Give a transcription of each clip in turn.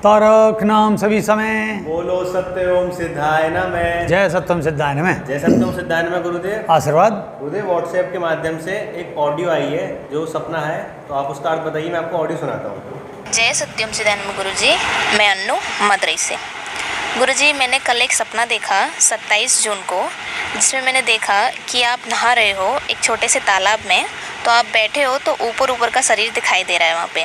तारक नाम सभी समय। बोलो सत्य ओम सिद्धाय नमः। जय सत्यम सिद्धाय नमः। जय सत्यम सिद्धाय नमः। गुरुदेव आशीर्वाद। गुरुदेव व्हाट्सएप के माध्यम से एक ऑडियो आई है जो सपना है, तो आप उसका अर्थ बताइए। मैं आपको ऑडियो सुनाता हूँ। जय सत्यम सिद्धाय नमः गुरुजी। मैं अन्नू मदुरई से। गुरुजी, मैंने कल एक सपना देखा 27 जून को, जिसमें मैंने देखा कि आप नहा रहे हो एक छोटे से तालाब में। तो आप बैठे हो तो ऊपर ऊपर का शरीर दिखाई दे रहा है वहाँ पे।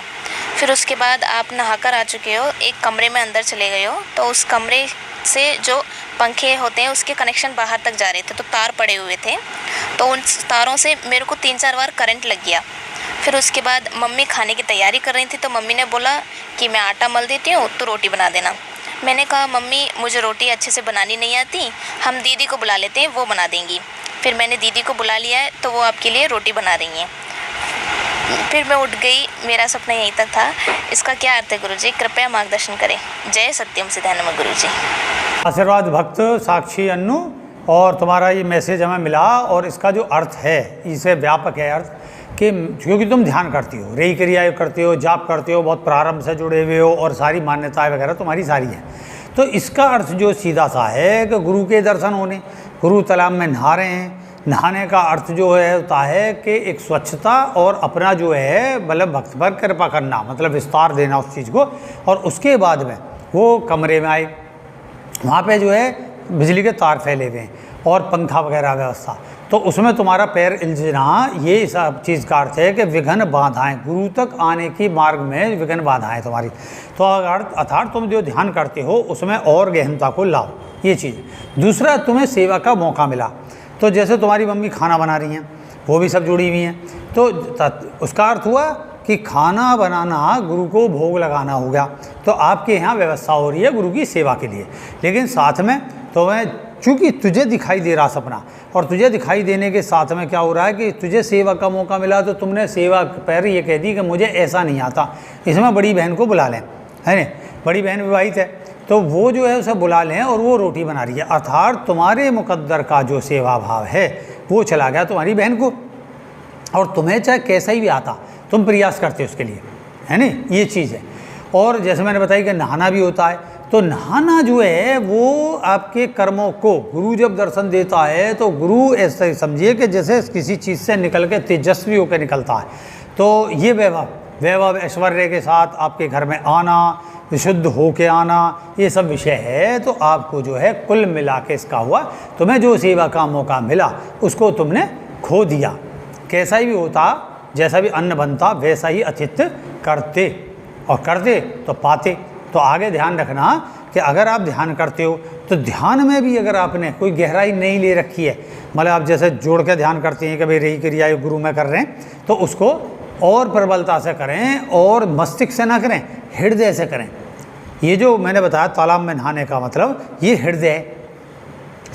फिर उसके बाद आप नहाकर आ चुके हो, एक कमरे में अंदर चले गए हो, तो उस कमरे से जो पंखे होते हैं उसके कनेक्शन बाहर तक जा रहे थे, तो तार पड़े हुए थे। तो उन तारों से मेरे को 3-4 बार करंट लग गया। फिर उसके बाद मम्मी खाने की तैयारी कर रही थी, तो मम्मी ने बोला कि मैं आटा मल देती हूँ तो रोटी बना देना। मैंने कहा मम्मी मुझे रोटी अच्छे से बनानी नहीं आती, हम दीदी को बुला लेते हैं, वो बना देंगी। फिर मैंने दीदी को बुला लिया है, तो वो आपके लिए रोटी बना रही हैं। फिर मैं उठ गई। मेरा सपना यहीं तक था। इसका क्या अर्थ है गुरुजी? कृपया मार्गदर्शन करें। जय सत्यम सिद्धाय नमः गुरुजी। आशीर्वाद भक्त साक्षी अन्नू। और तुम्हारा ये मैसेज हमें मिला, और इसका जो अर्थ है इसे व्यापक है अर्थ कि क्योंकि तुम ध्यान करती हो, रेई क्रिया करते हो, जाप करते हो, बहुत प्रारंभ से जुड़े हुए हो, और सारी मान्यताएं वगैरह तुम्हारी सारी है। तो इसका अर्थ जो सीधा सा है कि गुरु के दर्शन होने, गुरु तालाब में नहा रहे हैं। नहाने का अर्थ जो है होता है कि एक स्वच्छता और अपना जो है मतलब भक्त पर कृपा करना, मतलब विस्तार देना उस चीज़ को। और उसके बाद में वो कमरे में आए, वहाँ पे जो है बिजली के तार फैले हुए हैं और पंखा वगैरह व्यवस्था, तो उसमें तुम्हारा पैर इल्झना, ये सब चीज़ का अर्थ है कि विघ्न बाधाएं, गुरु तक आने की मार्ग में विघ्न बाधाएं तुम्हारी। तो अर्थात तुम जो ध्यान करते हो उसमें और गहनता को लाओ, ये चीज़। दूसरा, तुम्हें सेवा का मौका मिला। तो जैसे तुम्हारी मम्मी खाना बना रही हैं, वो भी सब जुड़ी हुई हैं, तो उसका अर्थ हुआ कि खाना बनाना गुरु को भोग लगाना हो गया। तो आपके यहाँ व्यवस्था हो रही है गुरु की सेवा के लिए। लेकिन साथ में तुम्हें, चूँकि तुझे दिखाई दे रहा सपना, और तुझे दिखाई देने के साथ में क्या हो रहा है कि तुझे सेवा का मौका मिला, तो तुमने सेवा पर ये कह दी कि मुझे ऐसा नहीं आता, इसमें बड़ी बहन को बुला लें, है न? बड़ी बहन विवाहित है, तो वो जो है उसे बुला लें और वो रोटी बना रही है। अर्थात तुम्हारे मुकद्दर का जो सेवा भाव है वो चला गया तुम्हारी बहन को, और तुम्हें चाहे कैसा ही भी आता, तुम प्रयास करते हो उसके लिए, है न? ये चीज़ है। और जैसे मैंने बताया कि नहाना भी होता है, तो नहाना जो है वो आपके कर्मों को गुरु जब दर्शन देता है, तो गुरु ऐसे समझिए कि जैसे किसी चीज़ से निकल के तेजस्वी होकर निकलता है। तो ये वैभव ऐश्वर्य के साथ आपके घर में आना, विशुद्ध होके आना, ये सब विषय है। तो आपको जो है कुल मिला के इसका हुआ, तुम्हें जो सेवा का मौका मिला उसको तुमने खो दिया। कैसा ही भी होता, जैसा भी अन्न बनता वैसा ही अतिथ्य करते, और करते तो पाते। तो आगे ध्यान रखना कि अगर आप ध्यान करते हो तो ध्यान में भी अगर आपने कोई गहराई नहीं ले रखी है, मतलब आप जैसे जोड़ के ध्यान करते हैं कि भाई रही क्रिया गुरु में कर रहे हैं, तो उसको और प्रबलता से करें, और मस्तिष्क से ना करें, हृदय से करें। ये जो मैंने बताया तालाब में नहाने का मतलब, ये हृदय,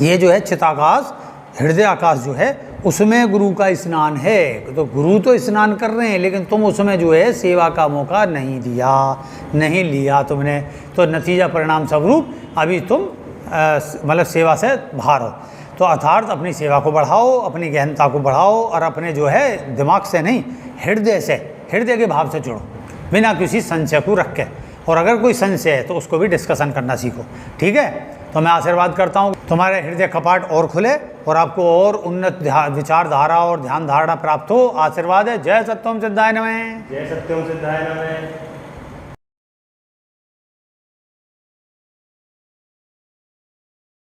ये जो है चिताकाश, हृदय आकाश जो है उसमें गुरु का स्नान है। तो गुरु तो स्नान कर रहे हैं, लेकिन तुम उसमें जो है सेवा का मौका नहीं लिया तुमने। तो नतीजा परिणाम स्वरूप अभी तुम मतलब सेवा से बाहर हो। तो अर्थात अपनी सेवा को बढ़ाओ, अपनी गहनता को बढ़ाओ, और अपने जो है दिमाग से नहीं, हृदय से, हृदय के भाव से जुड़ो, बिना किसी संशय को रख के। और अगर कोई संशय है तो उसको भी डिस्कशन करना सीखो, ठीक है? तो मैं आशीर्वाद करता हूँ तुम्हारे हृदय कपाट और खुले, और आपको और उन्नत विचारधारा और ध्यान धारणा प्राप्त हो। आशीर्वाद है। जय सत्यम सिद्धाय नमः। जय सत्यम सिद्धाय नमः।